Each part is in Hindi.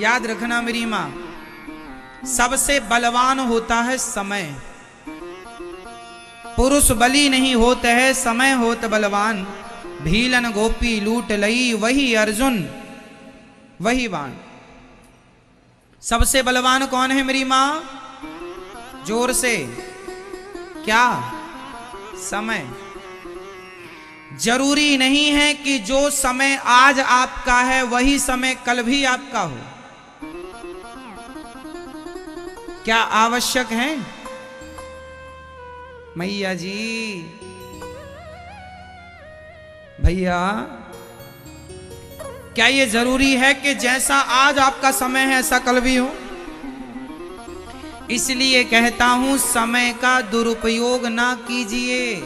याद रखना मेरी माँ, सबसे बलवान होता है समय। पुरुष बली नहीं होते है, समय होत बलवान। भीलन गोपी लूट लई, वही अर्जुन वही बाण। सबसे बलवान कौन है मेरी माँ? जोर से, क्या? समय। जरूरी नहीं है कि जो समय आज आपका है वही समय कल भी आपका हो। क्या आवश्यक है? मैया जी, भैया, क्या ये जरूरी है कि जैसा आज आपका समय है ऐसा कल भी हो? इसलिए कहता हूं, समय का दुरुपयोग ना कीजिए।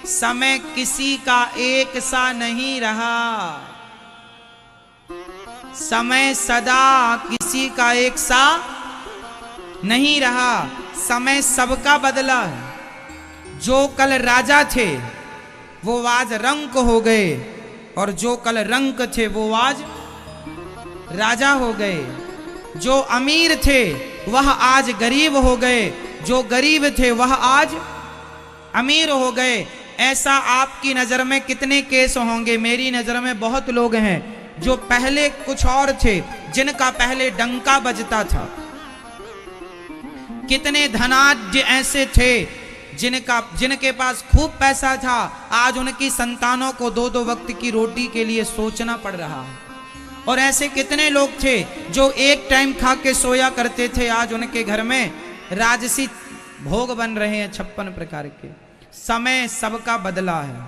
समय किसी का एक सा नहीं रहा। समय सदा किसी का एक सा नहीं रहा। समय सबका बदला है। जो कल राजा थे वो आज रंक हो गए, और जो कल रंक थे वो आज राजा हो गए। जो अमीर थे वह आज गरीब हो गए, जो गरीब थे वह आज अमीर हो गए। ऐसा आपकी नजर में कितने केस होंगे? मेरी नजर में बहुत लोग हैं जो पहले कुछ और थे, जिनका पहले डंका बजता था। कितने धनाढ्य ऐसे थे जिनके पास खूब पैसा था, आज उनकी संतानों को दो दो वक्त की रोटी के लिए सोचना पड़ रहा है। और ऐसे कितने लोग थे जो एक टाइम खा के सोया करते थे, आज उनके घर में राजसी भोग बन रहे हैं 56 प्रकार के। समय सबका बदला है।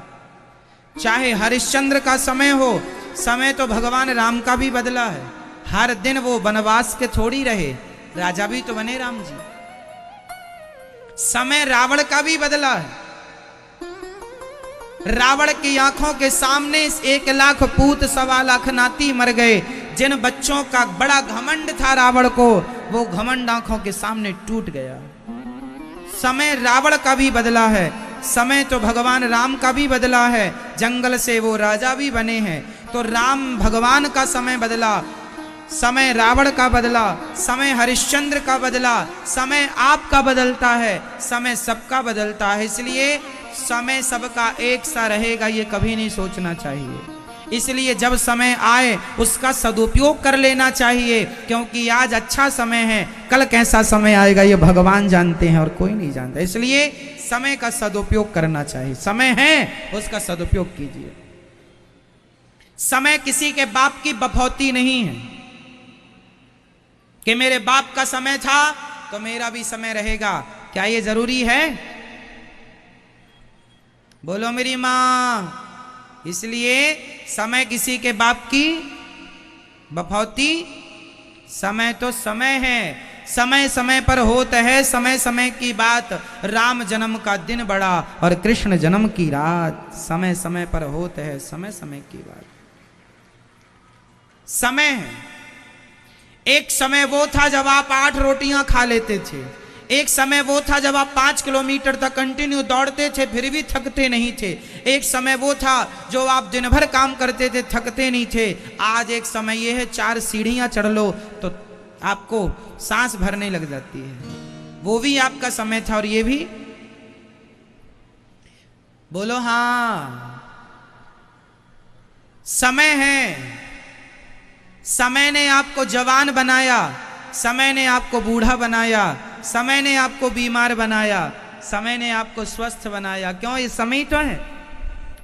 चाहे हरिश्चंद्र का समय हो, समय तो भगवान राम का भी बदला है। हर दिन वो वनवास के थोड़ी रहे, राजा भी तो बने राम जी। समय रावण का भी बदला है। रावण की आंखों के सामने 1 लाख पूत 1.25 लाख नाती मर गए। जिन बच्चों का बड़ा घमंड था रावण को, वो घमंड आंखों के सामने टूट गया। समय रावण का भी बदला है। समय तो भगवान राम का भी बदला है। जंगल से वो राजा भी बने हैं। तो राम भगवान का समय बदला, समय रावण का बदला, समय हरिश्चंद्र का बदला, समय आपका बदलता है, समय सबका बदलता है। इसलिए समय सबका एक सा रहेगा ये कभी नहीं सोचना चाहिए। इसलिए जब समय आए उसका सदुपयोग कर लेना चाहिए, क्योंकि आज अच्छा समय है, कल कैसा समय आएगा ये भगवान जानते हैं और कोई नहीं जानता। इसलिए समय का सदुपयोग करना चाहिए। समय है उसका सदुपयोग कीजिए। समय किसी के बाप की बफौती नहीं है कि मेरे बाप का समय था तो मेरा भी समय रहेगा। क्या ये जरूरी है? बोलो मेरी मां। इसलिए समय किसी के बाप की बफौती, समय तो समय है, समय समय पर होता है। समय समय की बात, राम जन्म का दिन बड़ा और कृष्ण जन्म की रात। समय समय पर होता है, समय समय की बात। समय है। एक समय वो था जब आप 8 रोटियां खा लेते थे। एक समय वो था जब आप 5 किलोमीटर तक कंटिन्यू दौड़ते थे फिर भी थकते नहीं थे। एक समय वो था जो आप दिन भर काम करते थे, थकते नहीं थे। आज एक समय ये है 4 सीढ़ियां चढ़ लो तो आपको सांस भरने लग जाती है। वो भी आपका समय था और ये भी। बोलो हाँ। समय है। समय ने आपको जवान बनाया, समय ने आपको बूढ़ा बनाया, समय ने आपको बीमार बनाया, समय ने आपको स्वस्थ बनाया। क्यों? ये समय तो है।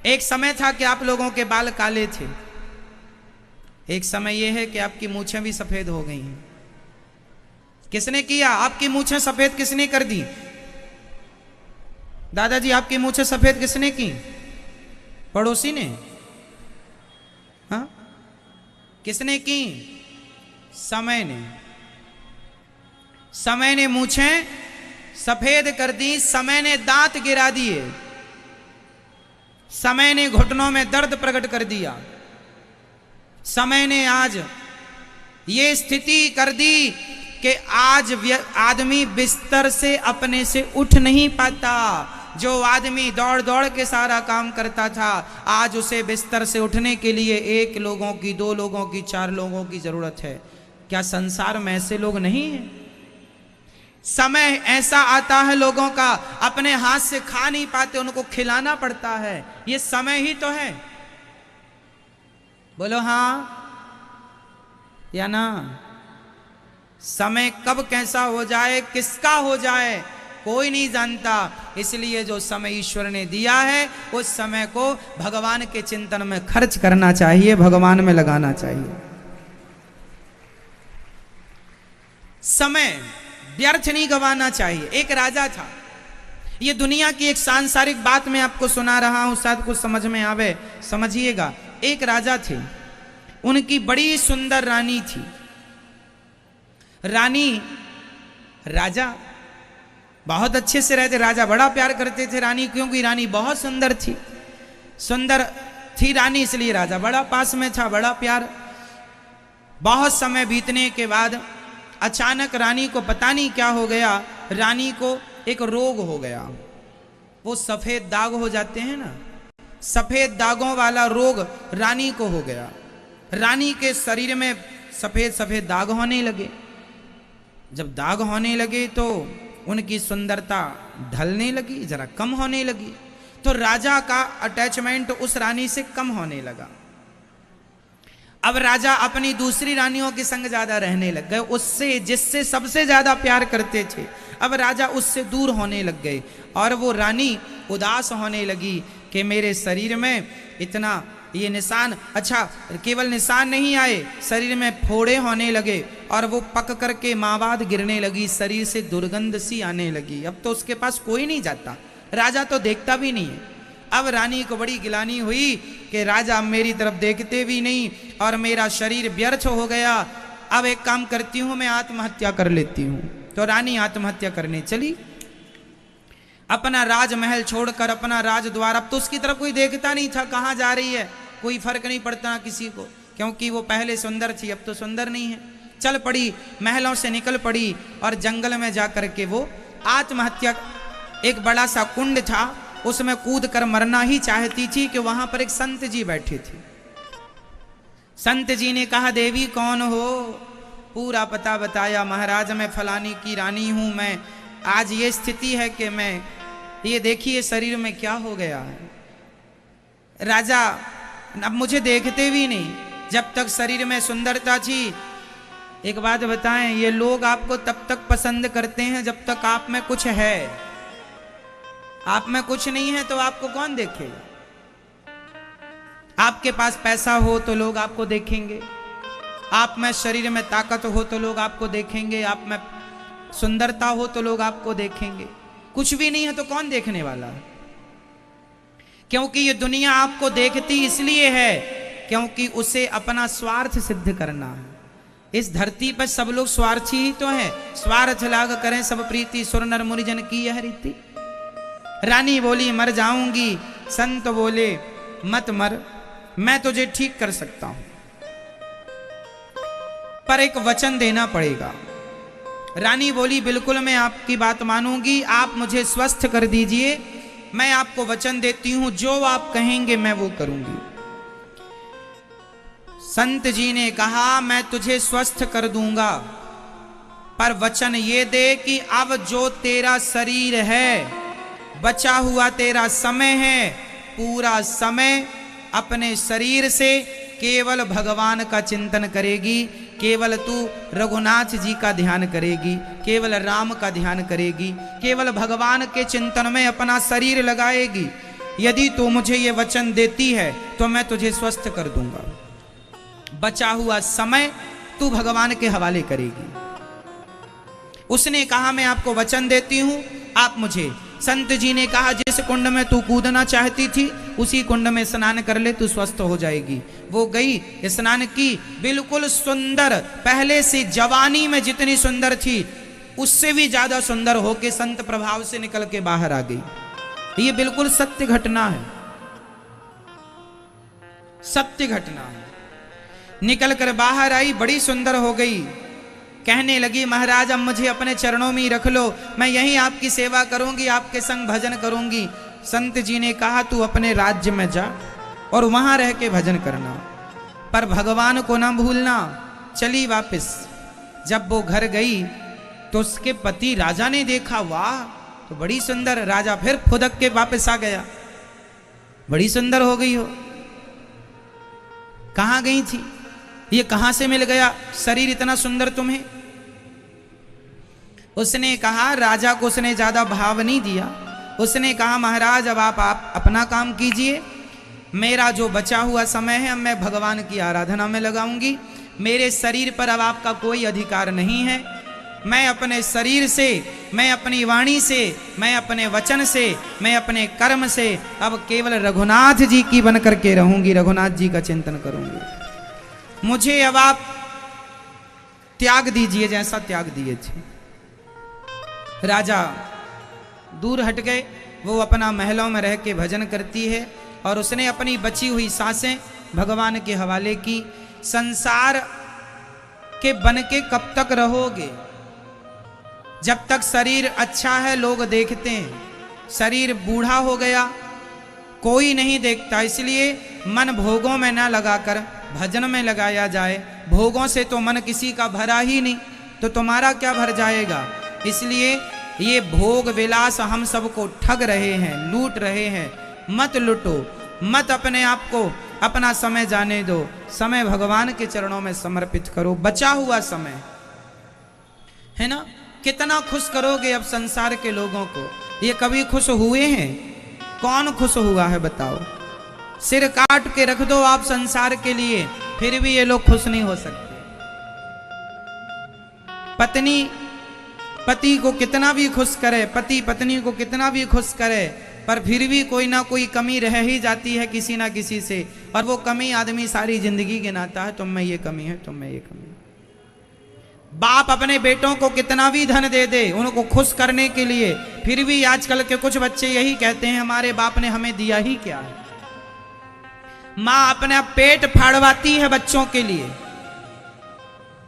एक समय था कि आप लोगों के बाल काले थे। एक समय यह है कि आपकी मूछें भी सफेद हो गई हैं। किसने किया? आपकी मूछें सफेद किसने कर दी? दादाजी आपकी मूछें सफेद किसने की? पड़ोसी ने? हाँ, किसने की? समय ने। समय ने मूछें सफेद कर दी, समय ने दांत गिरा दिए, समय ने घुटनों में दर्द प्रकट कर दिया, समय ने आज ये स्थिति कर दी कि आज आदमी बिस्तर से अपने से उठ नहीं पाता। जो आदमी दौड़ दौड़ के सारा काम करता था, आज उसे बिस्तर से उठने के लिए 1 लोगों की, 2 लोगों की, 4 लोगों की जरूरत है। क्या संसार में ऐसे लोग नहीं हैं? समय ऐसा आता है लोगों का अपने हाथ से खा नहीं पाते, उनको खिलाना पड़ता है। ये समय ही तो है। बोलो हाँ या ना? समय कब कैसा हो जाए, किसका हो जाए, कोई नहीं जानता। इसलिए जो समय ईश्वर ने दिया है उस समय को भगवान के चिंतन में खर्च करना चाहिए, भगवान में लगाना चाहिए। समय व्यर्थ नहीं गंवाना चाहिए। एक राजा था, ये दुनिया की एक सांसारिक बात मैं आपको सुना रहा हूं, शायद कुछ समझ में आवे, समझिएगा। एक राजा थे, उनकी बड़ी सुंदर रानी थी। रानी, राजा बहुत अच्छे से रहते, राजा बड़ा प्यार करते थे रानी, क्योंकि रानी बहुत सुंदर थी। सुंदर थी रानी, इसलिए राजा बड़ा पास में था, बड़ा प्यार। बहुत समय बीतने के बाद अचानक रानी को पता नहीं क्या हो गया, रानी को एक रोग हो गया। वो सफेद दाग हो जाते हैं ना, सफेद दागों वाला रोग रानी को हो गया। रानी के शरीर में सफेद सफेद दाग होने लगे। जब दाग होने लगे तो उनकी सुंदरता ढलने लगी, जरा कम होने लगी। तो राजा का अटैचमेंट उस रानी से कम होने लगा। अब राजा अपनी दूसरी रानियों के संग ज्यादा रहने लग गए, उससे जिससे सबसे ज्यादा प्यार करते थे। अब राजा उससे दूर होने लग गए और वो रानी उदास होने लगी कि मेरे शरीर में इतना ये निशान, अच्छा केवल निशान नहीं आए, शरीर में फोड़े होने लगे और वो पक करके मावाद गिरने लगी, शरीर से दुर्गंध सी आने लगी। अब तो उसके पास कोई नहीं जाता, राजा तो देखता भी नहीं है। अब रानी को बड़ी गिलानी हुई कि राजा मेरी तरफ देखते भी नहीं और मेरा शरीर व्यर्थ हो गया। अब एक काम करती हूं, मैं आत्महत्या कर लेती हूं। तो रानी आत्महत्या करने चली, अपना राजमहल छोड़कर, अपना राजद्वार। अब तो उसकी तरफ कोई देखता नहीं था, कहाँ जा रही है, कोई फर्क नहीं पड़ता किसी को, क्योंकि वो पहले सुंदर थी, अब तो सुंदर नहीं है। चल पड़ी, महलों से निकल पड़ी और जंगल में जाकर के वो आत्महत्या, एक बड़ा सा कुंड था, उसमें कूद कर मरना ही चाहती थी कि वहां पर एक संत जी बैठे थे। संत जी ने कहा, देवी कौन हो? पूरा पता बताया, महाराज मैं फलानी की रानी हूं, मैं आज ये स्थिति है कि मैं, ये देखिए शरीर में क्या हो गया है। राजा अब मुझे देखते भी नहीं, जब तक शरीर में सुंदरता थी। एक बात बताएं, ये लोग आपको तब तक पसंद करते हैं जब तक आप में कुछ है। आप में कुछ नहीं है तो आपको कौन देखेगा? आपके पास पैसा हो तो लोग आपको देखेंगे, आप में शरीर में ताकत हो तो लोग आपको देखेंगे, आप में सुंदरता हो तो लोग आपको देखेंगे। कुछ भी नहीं है तो कौन देखने वाला है? क्योंकि ये दुनिया आपको देखती इसलिए है क्योंकि उसे अपना स्वार्थ सिद्ध करना है। इस धरती पर सब लोग स्वार्थी ही तो हैं। स्वार्थ लाग करें सब प्रीति, सुर नर मुनि जन की यह रीति। रानी बोली मर जाऊंगी, संत बोले मत मर, मैं तुझे ठीक कर सकता हूं, पर एक वचन देना पड़ेगा। रानी बोली बिल्कुल मैं आपकी बात मानूंगी, आप मुझे स्वस्थ कर दीजिए, मैं आपको वचन देती हूं जो आप कहेंगे मैं वो करूंगी। संत जी ने कहा मैं तुझे स्वस्थ कर दूंगा, पर वचन ये दे कि अब जो तेरा शरीर है, बचा हुआ तेरा समय है, पूरा समय अपने शरीर से केवल भगवान का चिंतन करेगी, केवल तू रघुनाथ जी का ध्यान करेगी, केवल राम का ध्यान करेगी, केवल भगवान के चिंतन में अपना शरीर लगाएगी। यदि तू मुझे ये वचन देती है तो मैं तुझे स्वस्थ कर दूंगा। बचा हुआ समय तू भगवान के हवाले करेगी। उसने कहा मैं आपको वचन देती हूं, आप मुझे। संत जी ने कहा जिस कुंड में तू कूदना चाहती थी उसी कुंड में स्नान कर ले, तू स्वस्थ हो जाएगी। वो गई, स्नान की, बिल्कुल सुंदर, पहले से जवानी में जितनी सुंदर थी उससे भी ज्यादा सुंदर होके संत प्रभाव से निकल के बाहर आ गई। ये बिल्कुल सत्य घटना है, सत्य घटना है। निकल कर बाहर आई, बड़ी सुंदर हो गई। कहने लगी महाराज अब मुझे अपने चरणों में ही रख लो, मैं यहीं आपकी सेवा करूंगी, आपके संग भजन करूंगी। संत जी ने कहा तू अपने राज्य में जा और वहां रह के भजन करना, पर भगवान को ना भूलना। चली वापस, जब वो घर गई तो उसके पति राजा ने देखा, वाह तो बड़ी सुंदर। राजा फिर फुदक के वापस आ गया, बड़ी सुंदर हो गई हो, कहां गई थी, ये कहां से मिल गया शरीर इतना सुंदर तुम्हें। उसने कहा, राजा को उसने ज्यादा भाव नहीं दिया। उसने कहा, महाराज अब आप अपना काम कीजिए, मेरा जो बचा हुआ समय है अब मैं भगवान की आराधना में लगाऊंगी। मेरे शरीर पर अब आपका कोई अधिकार नहीं है। मैं अपने शरीर से, मैं अपनी वाणी से, मैं अपने वचन से, मैं अपने कर्म से अब केवल रघुनाथ जी की बन करके रहूंगी, रघुनाथ जी का चिंतन करूंगी। मुझे अब आप त्याग दीजिए जैसा त्याग दिए थे। राजा दूर हट गए, वो अपना महलों में रह के भजन करती है और उसने अपनी बची हुई सांसें भगवान के हवाले की। संसार के बन के कब तक रहोगे? जब तक शरीर अच्छा है लोग देखते हैं, शरीर बूढ़ा हो गया कोई नहीं देखता। इसलिए मन भोगों में ना लगाकर भजन में लगाया जाए। भोगों से तो मन किसी का भरा ही नहीं, तो तुम्हारा क्या भर जाएगा। इसलिए ये भोग विलास हम सबको ठग रहे हैं, लूट रहे हैं। मत लूटो, मत अपने आप को, अपना समय जाने दो। समय भगवान के चरणों में समर्पित करो। बचा हुआ समय है ना, कितना खुश करोगे अब संसार के लोगों को। ये कभी खुश हुए हैं? कौन खुश हुआ है बताओ। सिर काट के रख दो आप संसार के लिए, फिर भी ये लोग खुश नहीं हो सकते। पत्नी पति को कितना भी खुश करे, पति पत्नी को कितना भी खुश करे, पर फिर भी कोई ना कोई कमी रह ही जाती है किसी ना किसी से। और वो कमी आदमी सारी जिंदगी गिनाता है, तुम में ये कमी है, तुम में ये कमी है। बाप अपने बेटों को कितना भी धन दे दे उनको खुश करने के लिए, फिर भी आजकल के कुछ बच्चे यही कहते हैं हमारे बाप ने हमें दिया ही क्या है। माँ अपना पेट फाड़वाती है बच्चों के लिए,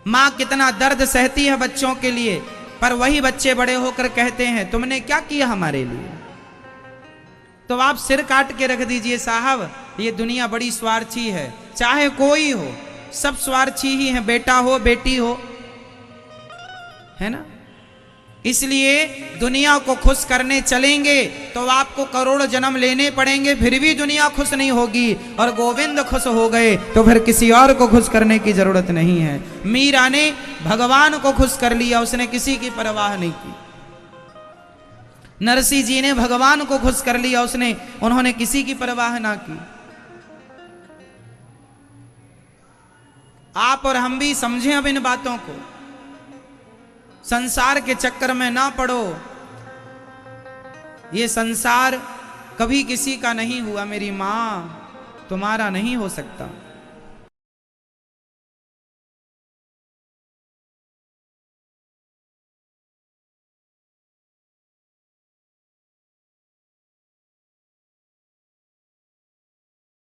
माँ कितना दर्द सहती है बच्चों के लिए, पर वही बच्चे बड़े होकर कहते हैं तुमने क्या किया हमारे लिए। तो आप सिर काट के रख दीजिए साहब, ये दुनिया बड़ी स्वार्थी है। चाहे कोई हो, सब स्वार्थी ही है, बेटा हो बेटी हो, है ना। इसलिए दुनिया को खुश करने चलेंगे तो आपको करोड़ जन्म लेने पड़ेंगे, फिर भी दुनिया खुश नहीं होगी। और गोविंद खुश हो गए तो फिर किसी और को खुश करने की जरूरत नहीं है। मीरा ने भगवान को खुश कर लिया, उसने किसी की परवाह नहीं की। नरसिंह जी ने भगवान को खुश कर लिया, उन्होंने किसी की परवाह ना की। आप और हम भी समझें अब इन बातों को, संसार के चक्कर में ना पड़ो। ये संसार कभी किसी का नहीं हुआ मेरी मां, तुम्हारा नहीं हो सकता।